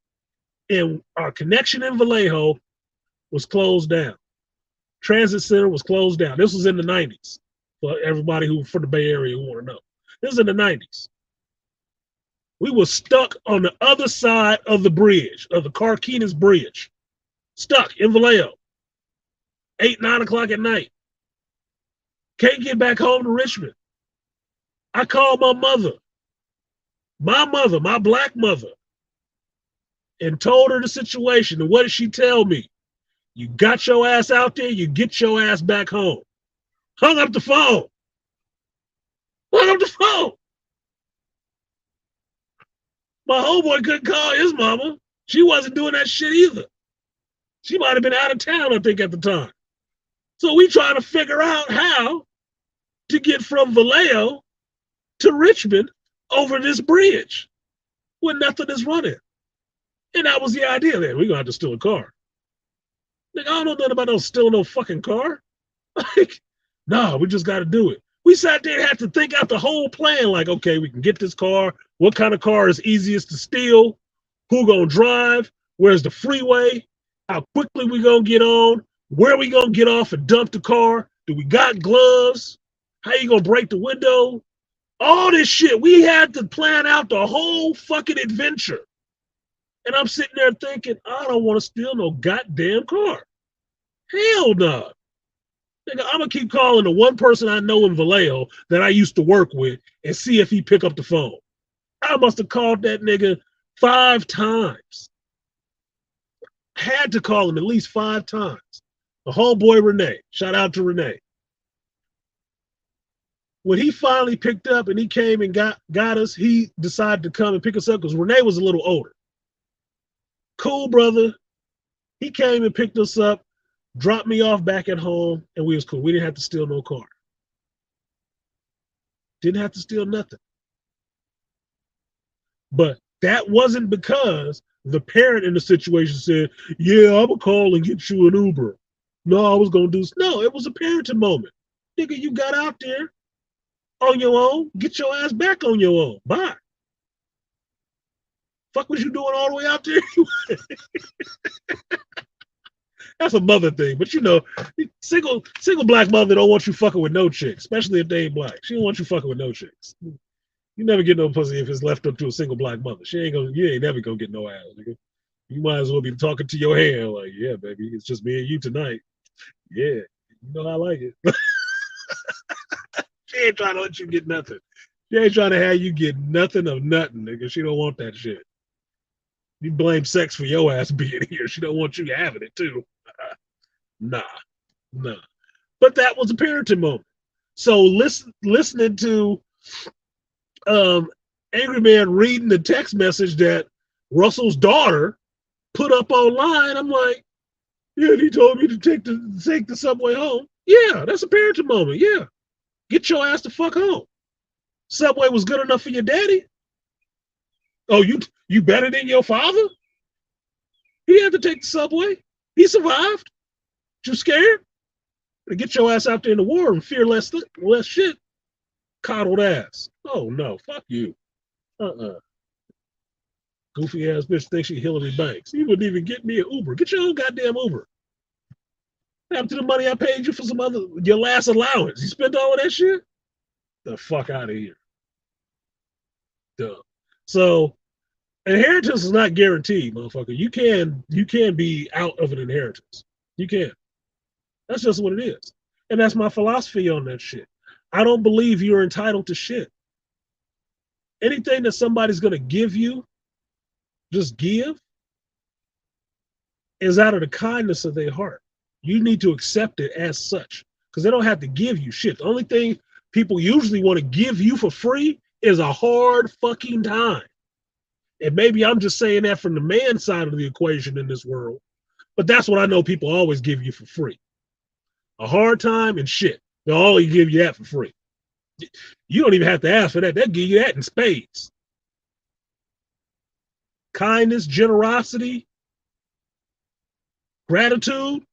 and our connection in Vallejo was closed down. Transit Center was closed down. This was in the 90s for everybody who from the Bay Area who want to know. This was in the 90s. We were stuck on the other side of the bridge, of the Carquinez Bridge. Stuck in Vallejo. 8, 9 o'clock at night. Can't get back home to Richmond. I called my mother, my black mother, and told her the situation. And what did she tell me? You got your ass out there, you get your ass back home. Hung up the phone. Hung up the phone. My homeboy couldn't call his mama. She wasn't doing that shit either. She might have been out of town, I think, at the time. So we trying to figure out how to get from Vallejo to Richmond over this bridge when nothing is running. And that was the idea there. We're going to have to steal a car. Like, I don't know nothing about no stealing no fucking car. Like, no, we just got to do it. We sat there and had to think out the whole plan. Like, okay, we can get this car. What kind of car is easiest to steal? Who gonna drive? Where's the freeway? How quickly we gonna get on? Where we gonna get off and dump the car? Do we got gloves? How you gonna break the window? All this shit. We had to plan out the whole fucking adventure. And I'm sitting there thinking, I don't want to steal no goddamn car. Hell no. Nigga, I'm gonna keep calling the one person I know in Vallejo that I used to work with and see if he pick up the phone. I must have called that nigga 5 times. Had to call him at least 5 times. The homeboy Renee. Shout out to Renee. When he finally picked up and he came and got us, he decided to come and pick us up because Renee was a little older. Cool brother. He came and picked us up, dropped me off back at home, and we was cool. We didn't have to steal no car. Didn't have to steal nothing. But that wasn't because the parent in the situation said, yeah, I'm going to call and get you an Uber. No, I was going to do, no, it was a parenting moment. Nigga, you got out there on your own. Get your ass back on your own. Bye. Fuck was you doing all the way out there? That's a mother thing. But you know, single black mother don't want you fucking with no chicks, especially if they ain't black. She don't want you fucking with no chicks. You never get no pussy if it's left up to a single black mother. You ain't never gonna get no ass, nigga. You might as well be talking to your hand like, yeah, baby, it's just me and you tonight. Yeah, you know I like it. She ain't trying to let you get nothing. She ain't trying to have you get nothing of nothing, nigga. She don't want that shit. You blame sex for your ass being here. She don't want you having it too. Nah. But that was a parenting moment. So listening to Angry Man reading the text message that Russell's daughter put up online, I'm like, yeah, he told me to take the subway home. Yeah, that's a parenting moment. Yeah. Get your ass the fuck home. Subway was good enough for your daddy. Oh, you better than your father? He had to take the subway. He survived. You scared? Get your ass out there in the war and fear less shit. Coddled ass. Oh no, fuck you. Goofy ass bitch thinks she Hillary Banks. You wouldn't even get me an Uber. Get your own goddamn Uber. What happened to the money I paid you for your last allowance? You spent all of that shit? The fuck out of here. Duh. So inheritance is not guaranteed, motherfucker. You can be out of an inheritance. You can. That's just what it is. And that's my philosophy on that shit. I don't believe you're entitled to shit. Anything that somebody's going to give you, just give, is out of the kindness of their heart. You need to accept it as such because they don't have to give you shit. The only thing people usually want to give you for free is a hard fucking time. And maybe I'm just saying that from the man side of the equation in this world, but that's what I know people always give you for free. A hard time and shit. They'll always give you that for free. You don't even have to ask for that. They'll give you that in spades. Kindness, generosity, gratitude.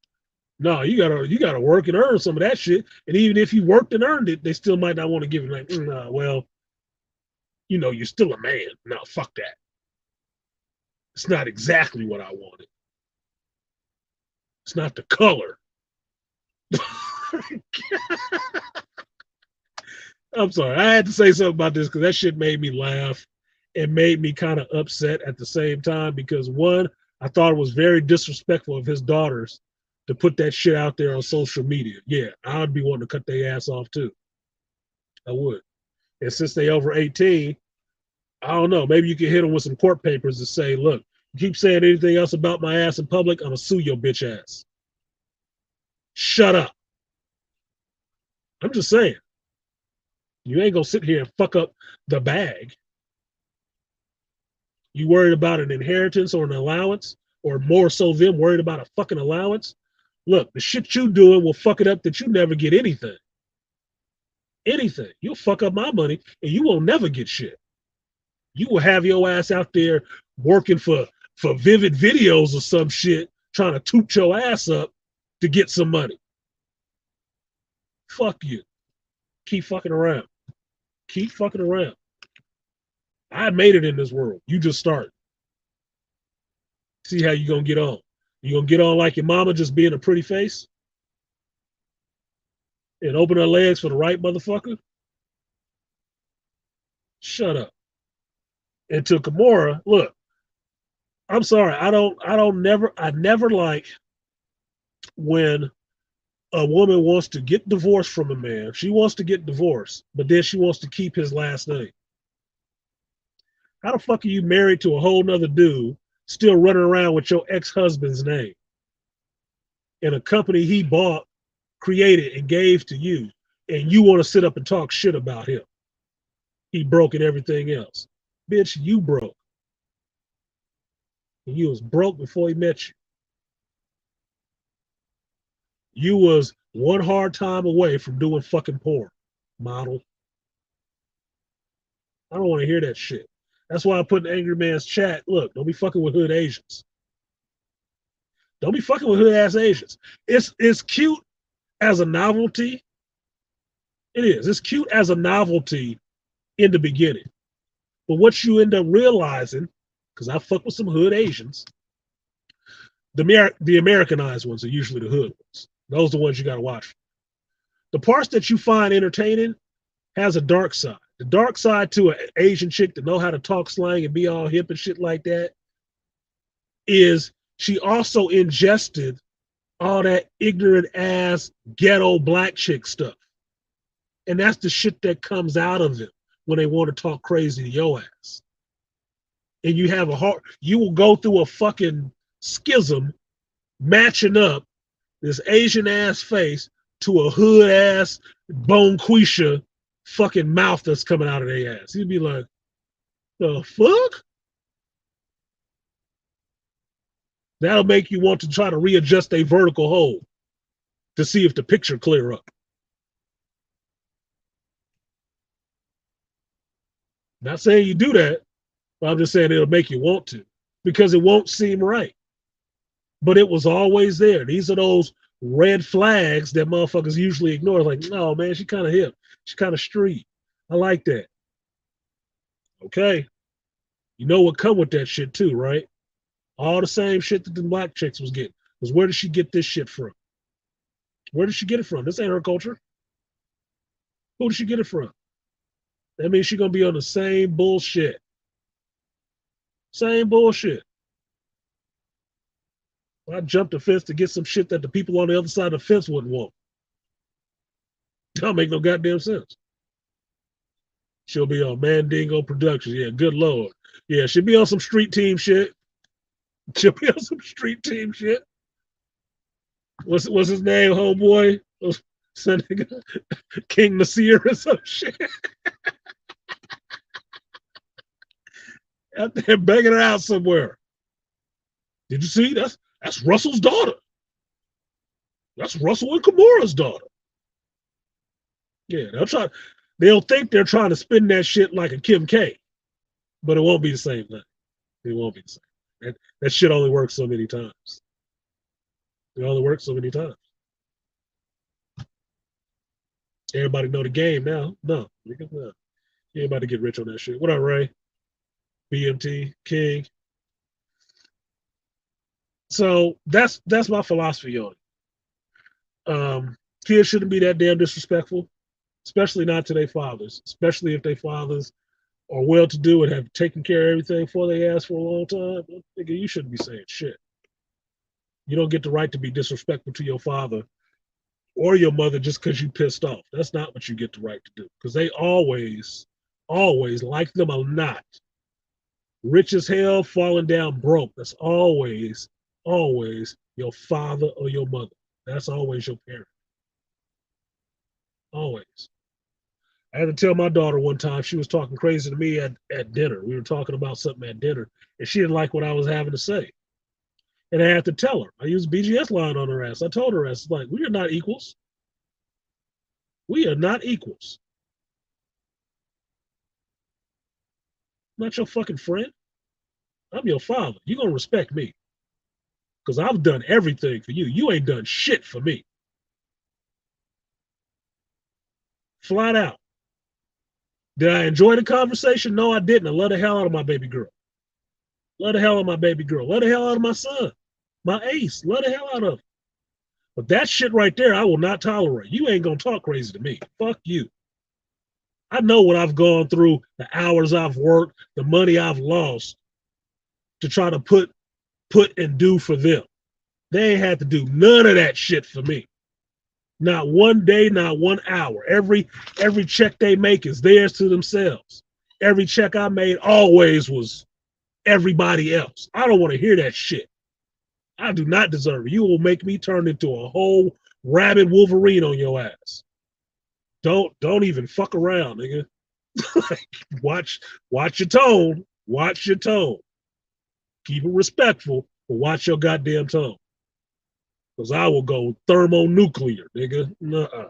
No, you gotta work and earn some of that shit. And even if you worked and earned it, they still might not want to give it. Like, well, you're still a man. No, fuck that. It's not exactly what I wanted. It's not the color. I'm sorry. I had to say something about this because that shit made me laugh. It made me kind of upset at the same time because one, I thought it was very disrespectful of his daughters to put that shit out there on social media. Yeah, I would be wanting to cut their ass off too. I would. And since they over 18, I don't know. Maybe you can hit them with some court papers to say, look, you keep saying anything else about my ass in public, I'm going to sue your bitch ass. Shut up. I'm just saying. You ain't going to sit here and fuck up the bag. You worried about an inheritance or an allowance, or more so them worried about a fucking allowance? Look, the shit you doing will fuck it up that you never get anything. Anything. You'll fuck up my money and you will never get shit. You will have your ass out there working for Vivid Videos or some shit, trying to toot your ass up to get some money. Fuck you. Keep fucking around. Keep fucking around. I made it in this world. You just started. See how you gonna get on. You gonna get on like your mama, just being a pretty face? And open her legs for the right motherfucker? Shut up. And to Kimora, look, I'm sorry, I never like when a woman wants to get divorced from a man. She wants to get divorced, but then she wants to keep his last name. How the fuck are you married to a whole nother dude, still running around with your ex-husband's name in a company he bought, created, and gave to you, and you want to sit up and talk shit about him? He broke and everything else. Bitch, you broke. And you was broke before he met you. You was one hard time away from doing fucking porn, model. I don't want to hear that shit. That's why I put in Angry Man's chat. Look, don't be fucking with hood Asians. Don't be fucking with hood ass Asians. It's cute as a novelty. It is. It's cute as a novelty in the beginning. But what you end up realizing, because I fuck with some hood Asians, the Americanized ones are usually the hood ones. Those are the ones you got to watch. The parts that you find entertaining has a dark side. The dark side to an Asian chick that know how to talk slang and be all hip and shit like that is she also ingested all that ignorant ass ghetto black chick stuff. And that's the shit that comes out of them when they want to talk crazy to your ass. And you have a heart, you will go through a fucking schism matching up this Asian ass face to a hood ass bonquisha fucking mouth that's coming out of their ass. You'd be like, the fuck? That'll make you want to try to readjust a vertical hold to see if the picture clear up. Not saying you do that, but I'm just saying it'll make you want to because it won't seem right. But it was always there. These are those red flags that motherfuckers usually ignore. Like, no, man, she kind of hip. She kind of street. I like that. Okay. You know what come with that shit too, right? All the same shit that the black chicks was getting. Because where did she get this shit from? Where did she get it from? This ain't her culture. Who did she get it from? That means she's going to be on the same bullshit. Same bullshit. I jumped the fence to get some shit that the people on the other side of the fence wouldn't want. That don't make no goddamn sense. She'll be on Mandingo Productions. Yeah, good Lord. Yeah, she'll be on some street team shit. She'll be on some street team shit. What's his name, homeboy? King Nasir or some shit. Out there begging it out somewhere. Did you see? That's Russell's daughter. That's Russell and Kimura's daughter. Yeah, they'll think they're trying to spin that shit like a Kim K, but it won't be the same thing. It won't be the same. That shit only works so many times. It only works so many times. Everybody know the game now. No. You ain't about to get rich on that shit. What up, Ray? BMT, King. So that's my philosophy on it. Kids shouldn't be that damn disrespectful, especially not to their fathers, especially if their fathers are well-to-do and have taken care of everything for their ass for a long time. Nigga, you shouldn't be saying shit. You don't get the right to be disrespectful to your father or your mother just because you pissed off. That's not what you get the right to do, because they always, like them or not, rich as hell, falling down broke. That's always your father or your mother. That's always your parent. Always. I had to tell my daughter one time, she was talking crazy to me at dinner. We were talking about something at dinner, and she didn't like what I was having to say. And I had to tell her. I used BGS line on her ass. I told her ass, like, we are not equals. We are not equals. I'm not your fucking friend. I'm your father. You're going to respect me. Because I've done everything for you. You ain't done shit for me. Flat out. Did I enjoy the conversation? No, I didn't. I love the hell out of my baby girl. Love the hell out of my baby girl. Love the hell out of my son. My ace. Love the hell out of him. But that shit right there, I will not tolerate. You ain't going to talk crazy to me. Fuck you. I know what I've gone through, the hours I've worked, the money I've lost to try to put and do for them. They ain't had to do none of that shit for me. Not one day, not 1 hour. Every check they make is theirs to themselves. Every check I made always was everybody else. I don't want to hear that shit. I do not deserve it. You will make me turn into a whole rabid Wolverine on your ass. Don't even fuck around, nigga. watch your tone. Watch your tone. Keep it respectful, but watch your goddamn tone. Because I will go thermonuclear, nigga. Nuh-uh.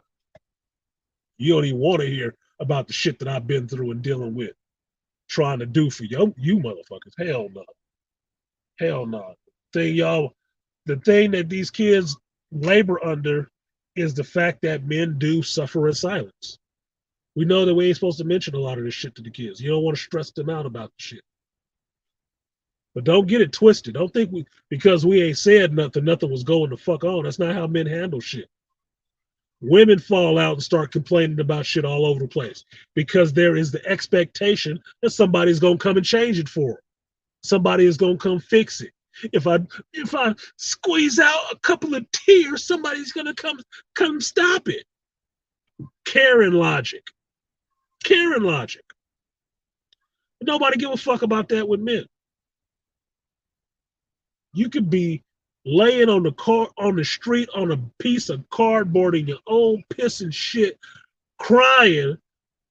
You don't even want to hear about the shit that I've been through and dealing with. trying to do for you motherfuckers. Hell no. Hell no. The thing that these kids labor under is the fact that men do suffer in silence. We know that we ain't supposed to mention a lot of this shit to the kids. You don't want to stress them out about the shit. But don't get it twisted. Don't think because we ain't said nothing was going the fuck on. That's not how men handle shit. Women fall out and start complaining about shit all over the place because there is the expectation that somebody's gonna come and change it for them. Somebody is gonna come fix it. If I squeeze out a couple of tears, somebody's gonna come stop it. Karen logic. Karen logic. Nobody give a fuck about that with men. You could be laying on the street on a piece of cardboard in your own piss and shit, crying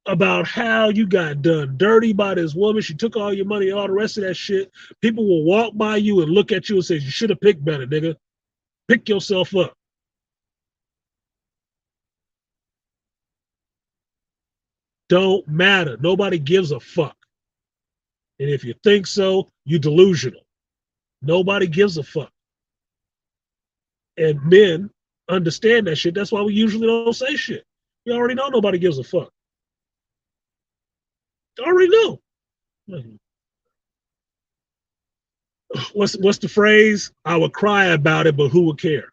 about how you got done dirty by this woman. She took all your money, all the rest of that shit. People will walk by you and look at you and say, you should have picked better, nigga. Pick yourself up. Don't matter. Nobody gives a fuck. And if you think so, you're delusional. Nobody gives a fuck. And men understand that shit. That's why we usually don't say shit. We already know nobody gives a fuck. Already know. What's the phrase? I would cry about it, but who would care?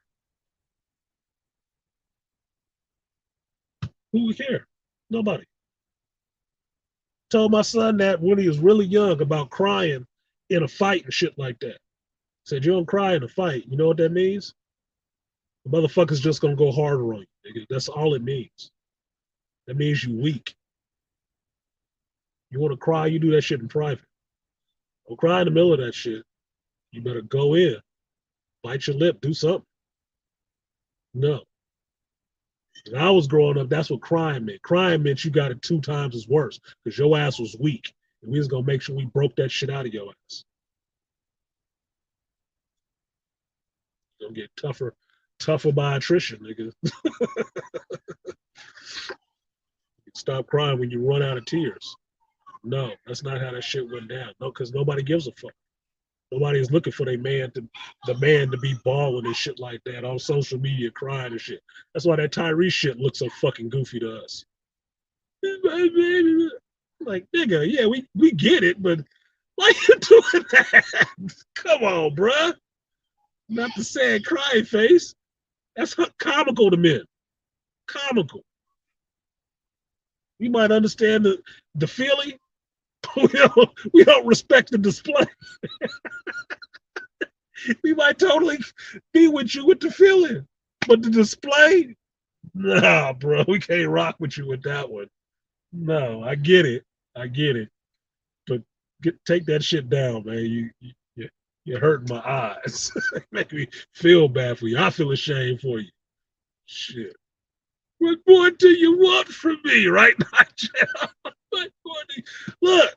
Who would care? Nobody. Told my son that when he was really young about crying in a fight and shit like that. Said, you don't cry in a fight. You know what that means? The motherfucker's just gonna go harder on you, nigga. That's all it means. That means you weak. You want to cry, you do that shit in private. Don't cry in the middle of that shit. You better go in, bite your lip, do something. No. When I was growing up, that's what crying meant. Crying meant you got it 2 times as worse because your ass was weak. And we was gonna make sure we broke that shit out of your ass. Gonna get tougher by attrition, nigga. Stop crying when you run out of tears. No, that's not how that shit went down. No, because nobody gives a fuck. Nobody is looking for the man to be bawling and shit like that on social media, crying and shit. That's why that Tyrese shit looks so fucking goofy to us. Like, nigga, yeah, we get it, but why you doing that? Come on, bruh. Not the sad crying face. That's comical to men. Comical. You might understand the feeling. We don't respect the display. We might totally be with you with the feeling, but the display, nah, bro, we can't rock with you with that one. No, I get it, but take that shit down, man. You're hurting my eyes. Make me feel bad for you. I feel ashamed for you. Shit. What more do you want from me, right now? Look,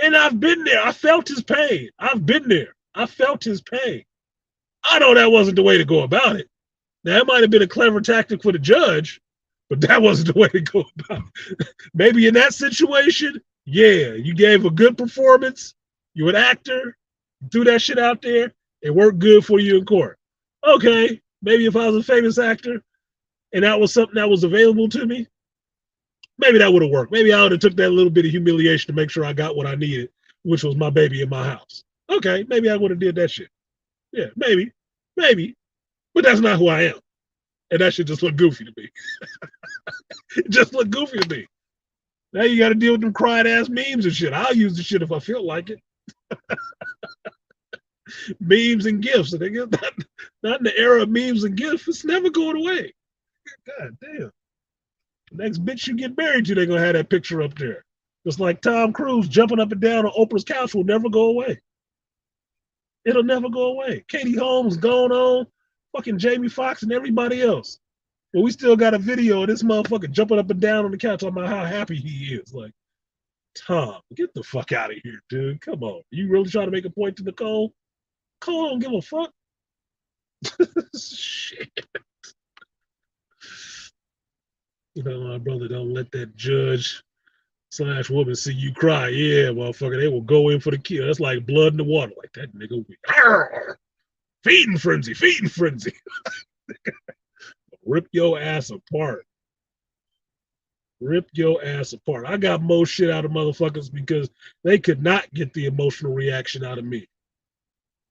and I've been there. I felt his pain. I've been there. I felt his pain. I know that wasn't the way to go about it. Now, that might have been a clever tactic for the judge, but that wasn't the way to go about it. Maybe in that situation, yeah, you gave a good performance. You're an actor. You threw that shit out there. It worked good for you in court. Okay, maybe if I was a famous actor and that was something that was available to me, maybe that would have worked. Maybe I would have took that little bit of humiliation to make sure I got what I needed, which was my baby in my house. Okay, maybe I would have did that shit. Yeah, maybe, but that's not who I am, and that shit just look goofy to me. It just look goofy to me. Now you got to deal with them crying ass memes and shit. I'll use the shit if I feel like it. Memes and gifts, not in the era of memes and gifts. It's never going away. God damn. The next bitch you get married to, they're gonna have that picture up there. Just like Tom Cruise jumping up and down on Oprah's couch will never go away. It'll never go away. Katie Holmes going on, fucking Jamie Foxx and everybody else. But we still got a video of this motherfucker jumping up and down on the couch talking about how happy he is. Like, Tom, get the fuck out of here, dude. Come on. You really trying to make a point to Nicole? Nicole don't give a fuck. Shit. You know, my brother, don't let that judge Slash woman see you cry. Yeah, motherfucker, they will go in for the kill. That's like blood in the water. Like that nigga. Feeding frenzy, feeding frenzy. Rip your ass apart. Rip your ass apart. I got more shit out of motherfuckers because they could not get the emotional reaction out of me.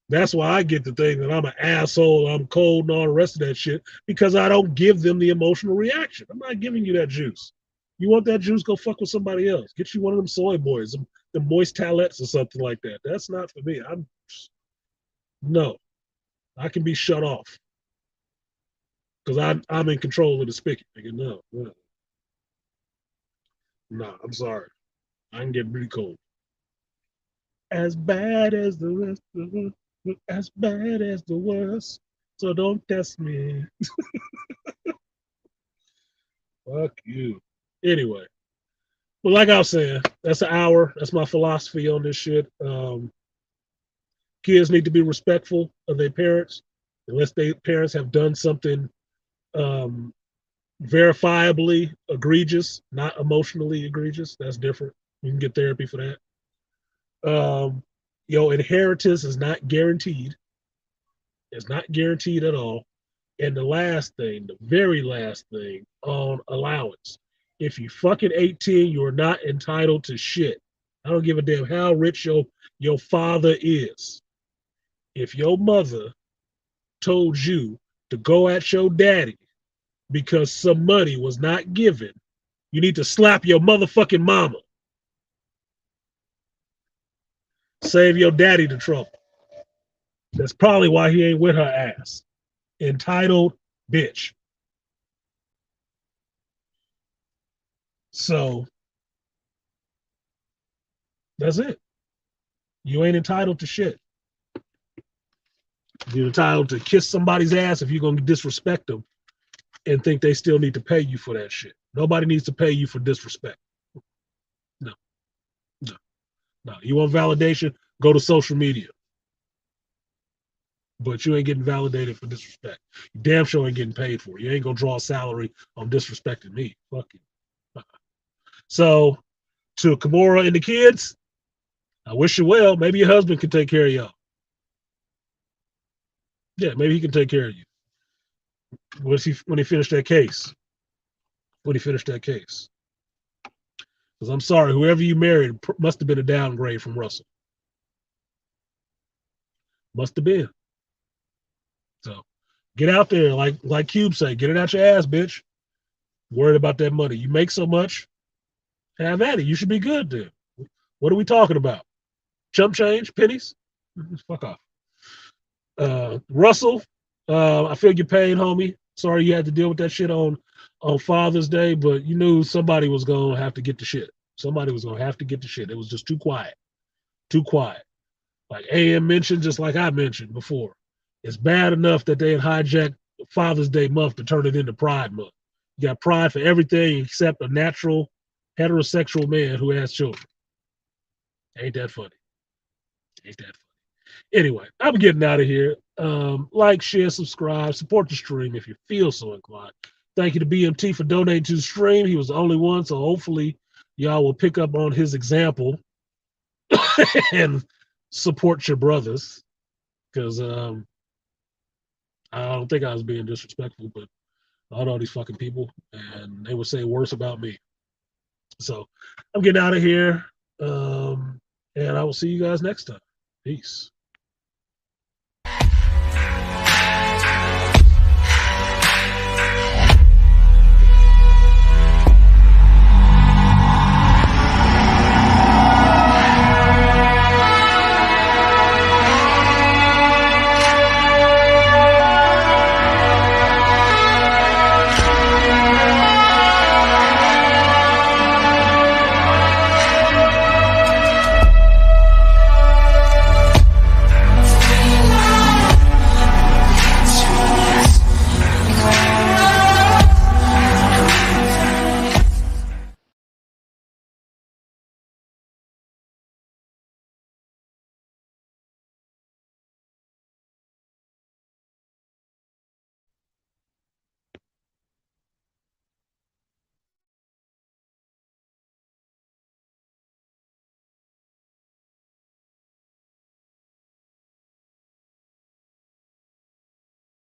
That's why I get the thing that I'm an asshole, I'm cold, and all the rest of that shit, because I don't give them the emotional reaction. I'm not giving you that juice. You want that juice? Go fuck with somebody else. Get you one of them soy boys, the moist talettes or something like that. That's not for me. No, I can be shut off because I'm in control of the spigot. Nigga, no, I'm sorry. I can get really cold. As bad as the rest of us, as bad as the worst. So don't test me. Fuck you. Anyway, but like I was saying, that's an hour. That's my philosophy on this shit. Kids need to be respectful of their parents, unless their parents have done something um, verifiably egregious, not emotionally egregious. That's different. You can get therapy for that. Inheritance is not guaranteed. It's not guaranteed at all. And the last thing, the very last thing on allowance. If you fucking 18, you are not entitled to shit. I don't give a damn how rich your father is. If your mother told you to go at your daddy because some money was not given, you need to slap your motherfucking mama. Save your daddy the trouble. That's probably why he ain't with her ass. Entitled bitch. So that's it. You ain't entitled to shit. You're entitled to kiss somebody's ass if you're going to disrespect them and think they still need to pay you for that shit. Nobody needs to pay you for disrespect. No, no, no. You want validation? Go to social media. But you ain't getting validated for disrespect. You damn sure ain't getting paid for it. You ain't going to draw a salary on disrespecting me. Fuck you. So, to Kimura and the kids, I wish you well. Maybe your husband can take care of y'all. Yeah, maybe he can take care of you. When he finished that case? When he finished that case? Because I'm sorry, whoever you married must have been a downgrade from Russell. Must have been. So get out there, like Cube say, get it out your ass, bitch. Worried about that money. You make so much, have at it. You should be good then. What are we talking about? Chump change, pennies? Fuck off. Russell, I feel your pain, homie. Sorry you had to deal with that shit on Father's Day, but you knew somebody was gonna have to get the shit. Somebody was gonna have to get the shit. It was just too quiet. Too quiet. Like AM mentioned, just like I mentioned before. It's bad enough that they had hijacked Father's Day month to turn it into Pride Month. You got pride for everything except a natural heterosexual man who has children. Ain't that funny? Ain't that funny? Anyway, I'm getting out of here. Like, share, subscribe, support the stream if you feel so inclined. Thank you to BMT for donating to the stream. He was the only one, so hopefully y'all will pick up on his example and support your brothers. Because I don't think I was being disrespectful, but I know these fucking people, and they would say worse about me. So I'm getting out of here, and I will see you guys next time. Peace.